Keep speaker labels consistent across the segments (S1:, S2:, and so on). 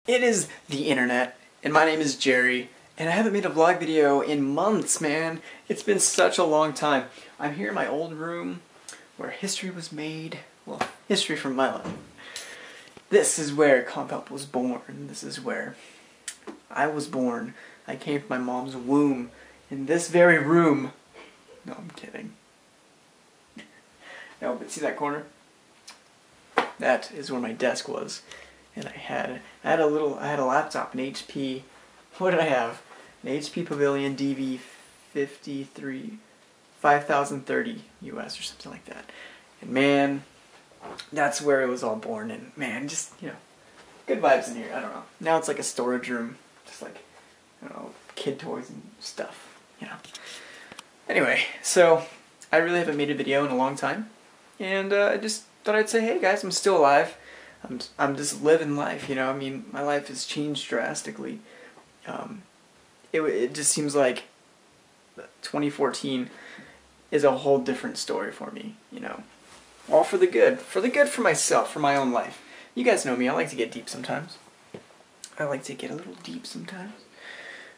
S1: It is the internet, and my name is Jerry, and I haven't made a vlog video in months, man. It's been such a long time. I'm here in my old room where history was made. Well, history from my life. This is where CompHelp was born. This is where I was born. I came from my mom's womb in this very room. No, I'm kidding. No, but see that corner? That is where my desk was. And I had a laptop, an HP, what did I have? An HP Pavilion DV53, 5030 US or something like that. And man, that's where it was all born. And man, just, you know, good vibes in here, I don't know. Now it's like a storage room, just like, I don't know, kid toys and stuff, you know. Anyway, so I really haven't made a video in a long time. And I just thought I'd say, hey guys, I'm still alive. I'm just living life, you know. I mean, my life has changed drastically. It just seems like 2014 is a whole different story for me, you know. All for the good for myself, for my own life. You guys know me. I like to get deep sometimes. I like to get a little deep sometimes.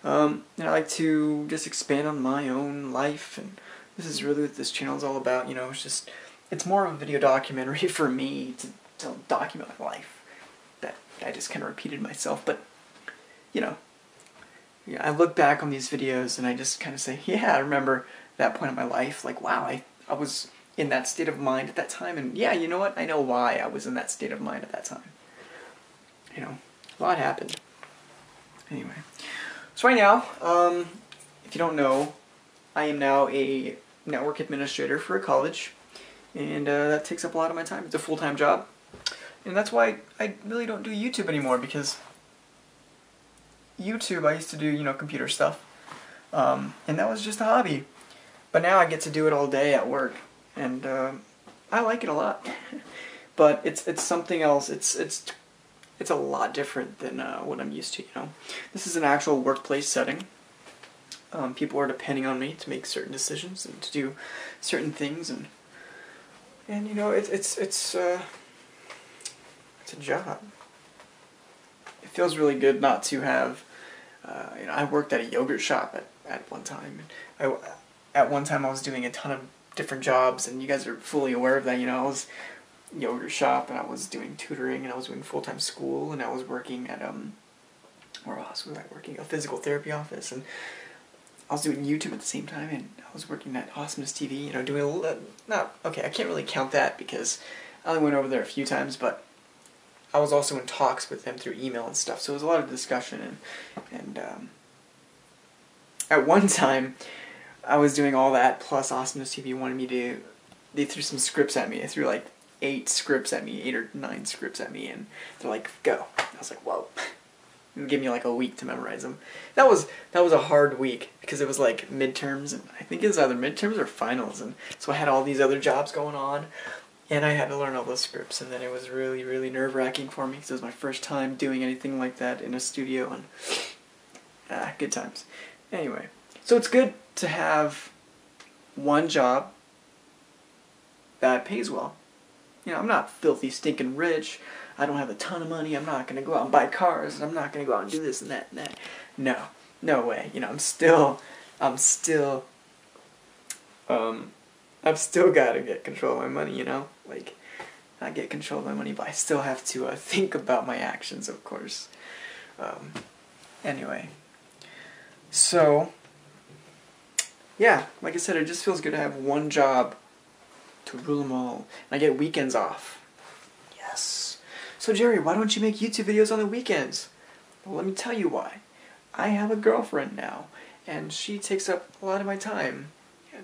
S1: And I like to just expand on my own life, and this is really what this channel is all about. You know, it's more of a video documentary for me to document my life. That I just kind of repeated myself, but you know, yeah, I look back on these videos and I just kind of say, yeah, I remember that point in my life. Like, wow, I was in that state of mind at that time, and yeah, you know what? I know why I was in that state of mind at that time. You know, a lot happened. Anyway, so right now, if you don't know, I am now a network administrator for a college, and that takes up a lot of my time. It's a full-time job. And that's why I really don't do YouTube anymore, because YouTube, I used to do, you know, computer stuff, and that was just a hobby. But now I get to do it all day at work, and I like it a lot. But it's something else. It's a lot different than what I'm used to, you know. This is an actual workplace setting. People are depending on me to make certain decisions and to do certain things, and you know, it's a job. It feels really good not to have, you know, I worked at a yogurt shop at one time. At one time I was doing a ton of different jobs, and you guys are fully aware of that, you know. I was yogurt shop, and I was doing tutoring, and I was doing full-time school, and I was working at, where else was I working? A physical therapy office, and I was doing YouTube at the same time, and I was working at Awesomeness TV, you know, doing a little, okay, I can't really count that because I only went over there a few times, but I was also in talks with them through email and stuff, so it was a lot of discussion, and at one time, I was doing all that, plus Awesomeness TV wanted me to, they threw some scripts at me. They threw like 8 or 9 scripts at me, and they're like, go. I was like, whoa. It gave me like a week to memorize them. That was a hard week, because it was like midterms, and I think it was either midterms or finals, and so I had all these other jobs going on, and I had to learn all those scripts, and then it was really, really nerve-wracking for me, because it was my first time doing anything like that in a studio, and good times. Anyway, so it's good to have one job that pays well. You know, I'm not filthy stinking rich. I don't have a ton of money. I'm not gonna go out and buy cars, and I'm not gonna go out and do this and that and that. No, no way. You know, I've still got to get control of my money, you know? Like, I get control of my money, but I still have to think about my actions, of course. Anyway. So, yeah, like I said, it just feels good to have one job to rule them all. And I get weekends off. Yes. So, Jerry, why don't you make YouTube videos on the weekends? Well, let me tell you why. I have a girlfriend now, and she takes up a lot of my time.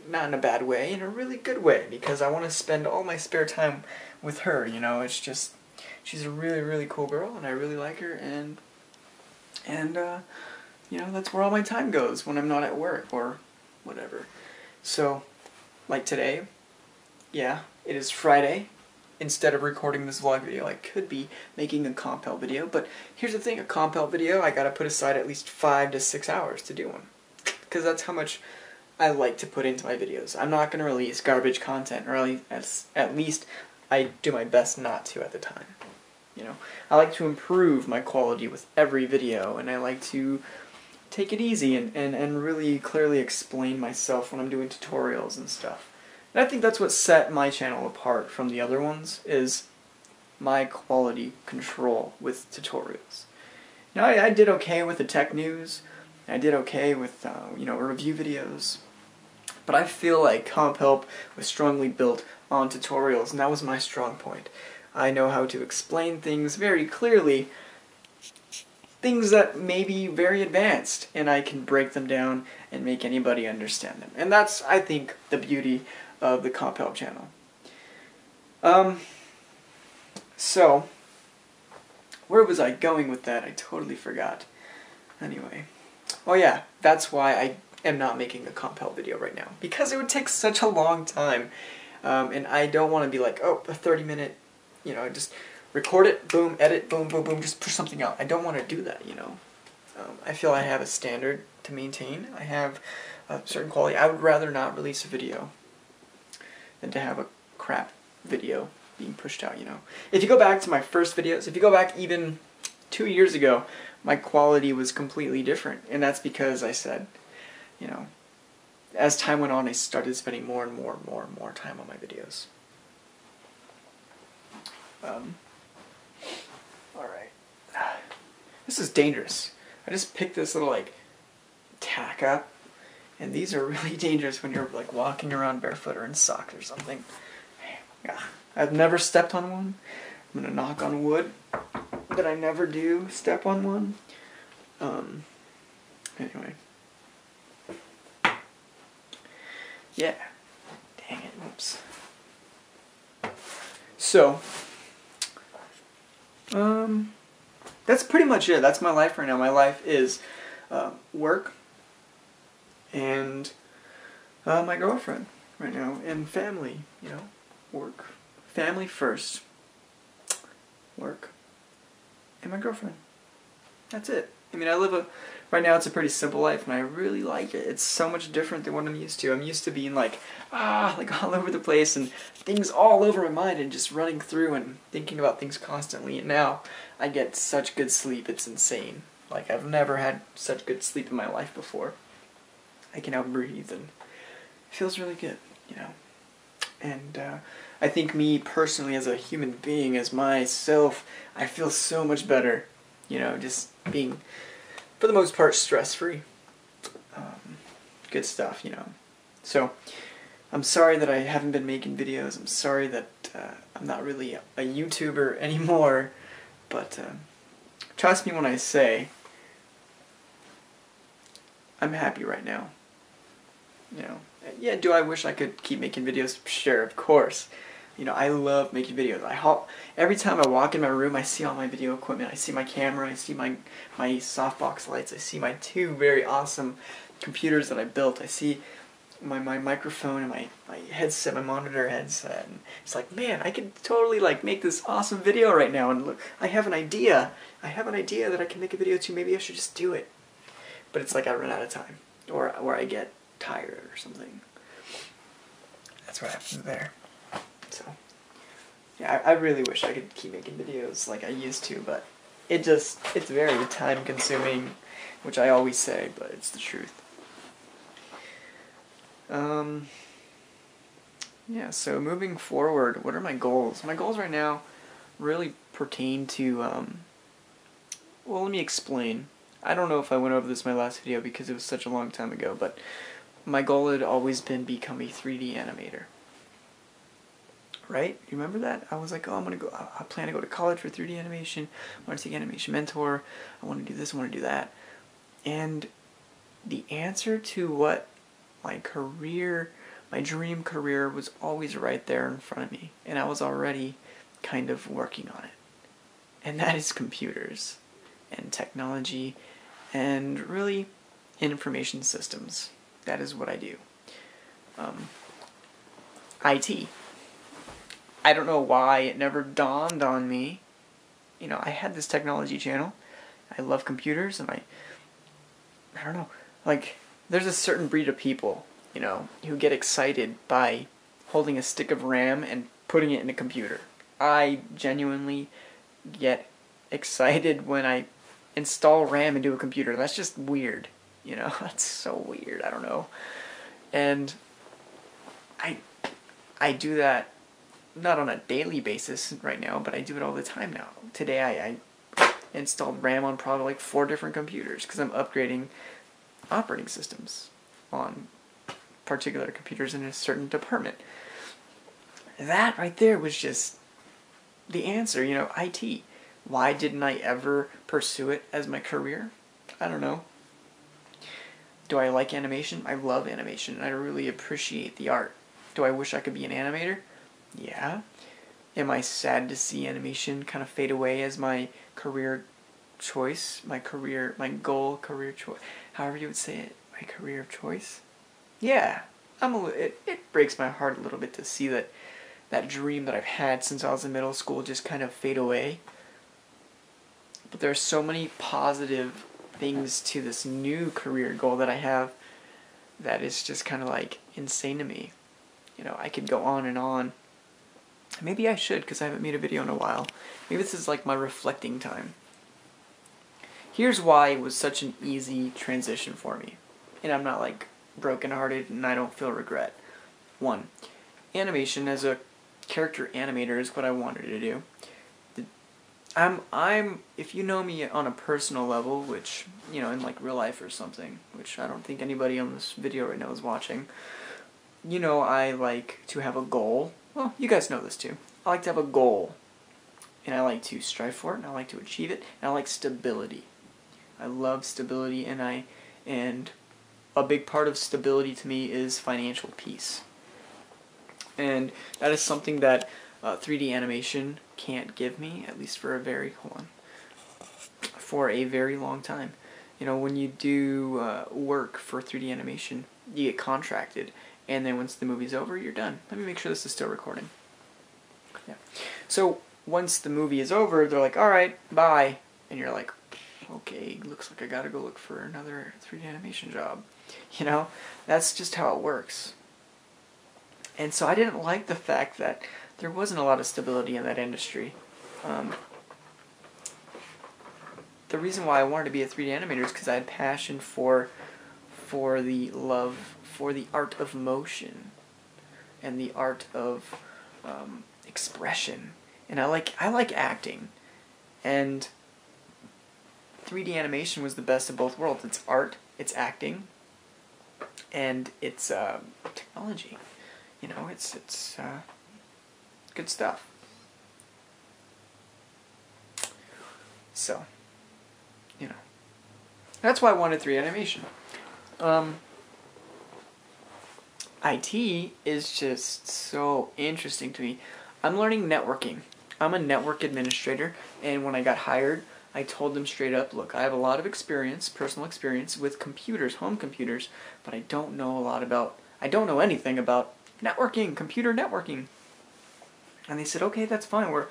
S1: Not in a bad way, in a really good way, because I want to spend all my spare time with her, you know. It's just, she's a really, really cool girl, and I really like her, and you know, that's where all my time goes when I'm not at work, or whatever. So, like today, yeah, it is Friday. Instead of recording this vlog video, I could be making a CompHelp video, but here's the thing, a CompHelp video, I gotta put aside at least 5 to 6 hours to do one, because that's how much I like to put into my videos. I'm not going to release garbage content, or at least I do my best not to at the time. You know, I like to improve my quality with every video, and I like to take it easy and really clearly explain myself when I'm doing tutorials and stuff. And I think that's what set my channel apart from the other ones, is my quality control with tutorials. Now, I did okay with the tech news, I did okay with, you know, review videos, but I feel like Comp Help was strongly built on tutorials, and that was my strong point. I know how to explain things very clearly, things that may be very advanced, and I can break them down and make anybody understand them. And that's, I think, the beauty of the Comp Help channel. So, where was I going with that? I totally forgot. Anyway. Oh yeah, that's why I am not making a Comp Help video right now. Because it would take such a long time. And I don't want to be like, oh, a 30-minute, you know, just record it, boom, edit, boom, boom, boom, just push something out. I don't want to do that, you know. I feel I have a standard to maintain. I have a certain quality. I would rather not release a video than to have a crap video being pushed out, you know. If you go back to my first videos, if you go back even 2 years ago, my quality was completely different. And that's because I said, you know, as time went on, I started spending more and more and more and more time on my videos. Alright. This is dangerous. I just picked this little, like, tack up. And these are really dangerous when you're, like, walking around barefoot or in socks or something. Yeah. I've never stepped on one. I'm gonna knock on wood that I never do step on one. Anyway. Yeah. Dang it. Oops. So, that's pretty much it. That's my life right now. My life is work and my girlfriend right now, and family, you know, work. Family first, work, and my girlfriend. That's it. I mean, right now it's a pretty simple life, and I really like it. It's so much different than what I'm used to. I'm used to being like all over the place, and things all over my mind, and just running through and thinking about things constantly. And now I get such good sleep, it's insane. Like, I've never had such good sleep in my life before. I can now breathe, and it feels really good, you know. And I think me personally, as a human being, as myself, I feel so much better, you know, just being, for the most part, stress-free. Good stuff, you know. So, I'm sorry that I haven't been making videos. I'm sorry that I'm not really a YouTuber anymore, but trust me when I say I'm happy right now. You know, yeah, do I wish I could keep making videos? Sure, of course. You know, I love making videos. Every time I walk in my room, I see all my video equipment. I see my camera, I see my softbox lights, I see my 2 very awesome computers that I built. I see my microphone and my headset, my monitor headset. And it's like, man, I could totally like make this awesome video right now. And look, I have an idea. I have an idea that I can make a video to. Maybe I should just do it. But it's like I run out of time, or I get tired or something. That's what happens there. So, yeah, I really wish I could keep making videos like I used to, but it's very time consuming, which I always say, but it's the truth. Yeah, so moving forward, what are my goals? My goals right now really pertain to, well, let me explain. I don't know if I went over this in my last video because it was such a long time ago, but my goal had always been become a 3D animator. Right? You remember that? I was like, oh, I plan to go to college for 3D animation. I want to take Animation Mentor. I want to do this, I want to do that. And the answer to what my dream career was always right there in front of me. And I was already kind of working on it. And that is computers and technology and really information systems. That is what I do. IT. I don't know why it never dawned on me. You know, I had this technology channel. I love computers, and I don't know, like, there's a certain breed of people, you know, who get excited by holding a stick of RAM and putting it in a computer. I genuinely get excited when I install RAM into a computer. That's just weird, you know. That's so weird. I don't know. And I do that not on a daily basis right now, but I do it all the time now. Today I installed RAM on probably like 4 different computers because I'm upgrading operating systems on particular computers in a certain department. That right there was just the answer, you know, IT. Why didn't I ever pursue it as my career? I don't know. Do I like animation? I love animation, and I really appreciate the art. Do I wish I could be an animator? Yeah. Am I sad to see animation kind of fade away as my career choice, my goal, career choice, however you would say it, my career of choice? Yeah. It breaks my heart a little bit to see that dream that I've had since I was in middle school just kind of fade away. But there are so many positive things to this new career goal that I have that is just kind of like insane to me. You know, I could go on and on. Maybe I should, because I haven't made a video in a while. Maybe this is like my reflecting time. Here's why it was such an easy transition for me. And I'm not like brokenhearted and I don't feel regret. 1. Animation as a character animator is what I wanted to do. If you know me on a personal level, which, you know, in like real life or something, which I don't think anybody on this video right now is watching, you know, I like to have a goal. Well, you guys know this too. I like to have a goal, and I like to strive for it, and I like to achieve it, and I like stability. I love stability, and a big part of stability to me is financial peace. And that is something that 3D animation can't give me, at least for a very long time. You know, when you do work for 3D animation, you get contracted, and then once the movie's over, you're done. Let me make sure this is still recording. Yeah. So once the movie is over, they're like, all right, bye. And you're like, okay, looks like I gotta go look for another 3D animation job. You know, that's just how it works. And so I didn't like the fact that there wasn't a lot of stability in that industry. The reason why I wanted to be a 3D animator is because I had passion for the love for the art of motion and the art of expression. And I like acting. And 3D animation was the best of both worlds. It's art, it's acting, and it's technology. You know, it's good stuff. So, you know, that's why I wanted 3D animation. IT is just so interesting to me. I'm learning networking. I'm a network administrator, and when I got hired, I told them straight up, look, I have a lot of experience, personal experience with computers, home computers, but I don't know anything about networking, computer networking. And they said, okay, that's fine. We're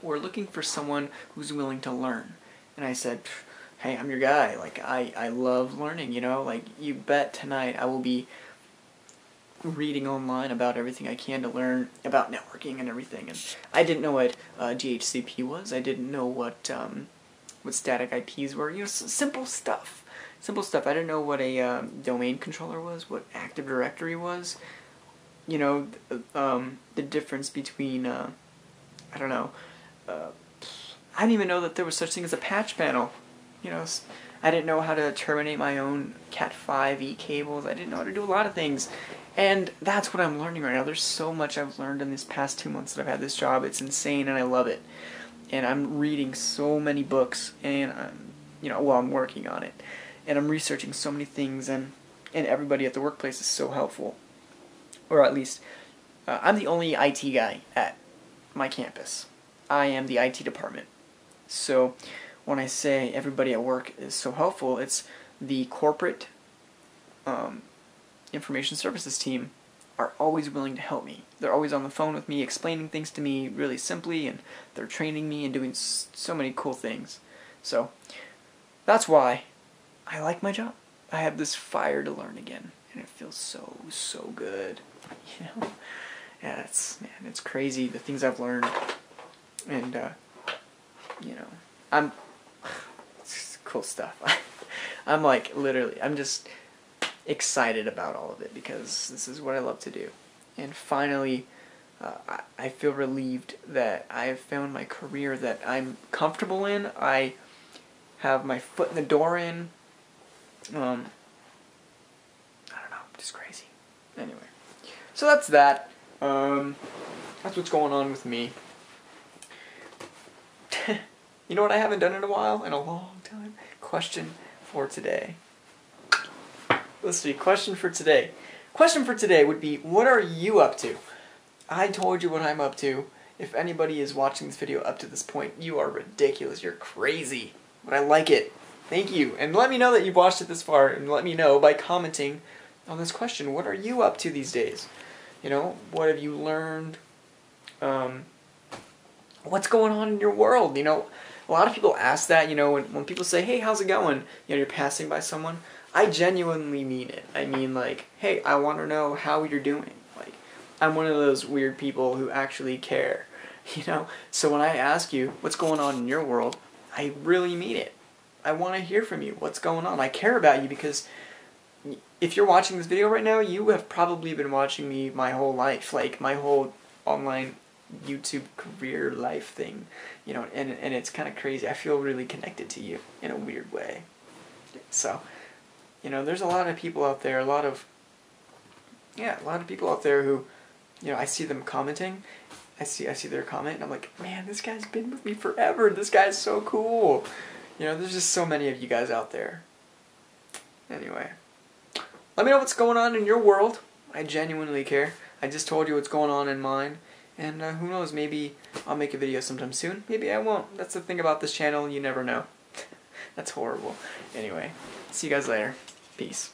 S1: looking for someone who's willing to learn. And I said, hey, I'm your guy. Like, I love learning, you know? Like, you bet tonight I will be reading online about everything I can to learn about networking and everything. And I didn't know what DHCP was. I didn't know what static IPs were. You know, simple stuff. Simple stuff. I didn't know what a domain controller was, what Active Directory was. You know, the difference between, I don't know, I didn't even know that there was such thing as a patch panel. You know, I didn't know how to terminate my own Cat5e cables. I didn't know how to do a lot of things. And that's what I'm learning right now. There's so much I've learned in these past 2 months that I've had this job. It's insane, and I love it. And I'm reading so many books, and I'm working on it. And I'm researching so many things, and everybody at the workplace is so helpful. Or at least, I'm the only IT guy at my campus. I am the IT department. So when I say everybody at work is so helpful, it's the corporate information services team are always willing to help me. They're always on the phone with me, explaining things to me really simply, and they're training me and doing so many cool things. So that's why I like my job. I have this fire to learn again, and it feels so good. You know, yeah, it's crazy the things I've learned, and you know, it's cool stuff. I'm like, literally, I'm just excited about all of it because this is what I love to do. And finally, I feel relieved that I have found my career that I'm comfortable in. I have my foot in the door in. I don't know, just crazy. Anyway, so that's that. That's what's going on with me. You know what I haven't done in a while? In a long time? Question for today. Let's see, question for today. Question for today would be, what are you up to? I told you what I'm up to. If anybody is watching this video up to this point, you are ridiculous. You're crazy. But I like it. Thank you. And let me know that you've watched it this far, and let me know by commenting on this question. What are you up to these days? You know, what have you learned? What's going on in your world? You know, a lot of people ask that, you know, when people say, hey, how's it going? You know, you're passing by someone. I genuinely mean it. I mean, like, hey, I want to know how you're doing. Like, I'm one of those weird people who actually care, you know? So when I ask you what's going on in your world, I really mean it. I want to hear from you. What's going on? I care about you because if you're watching this video right now, you have probably been watching me my whole life, like my whole online YouTube career life thing, you know, and it's kind of crazy. I feel really connected to you in a weird way. So, you know, there's a lot of people out there, a lot of people out there who, you know, I see them commenting, I see their comment, and I'm like, man, this guy's been with me forever. This guy's so cool. You know, there's just so many of you guys out there. Anyway, let me know what's going on in your world. I genuinely care. I just told you what's going on in mine. And who knows, maybe I'll make a video sometime soon. Maybe I won't. That's the thing about this channel, you never know. That's horrible. Anyway, see you guys later. Peace.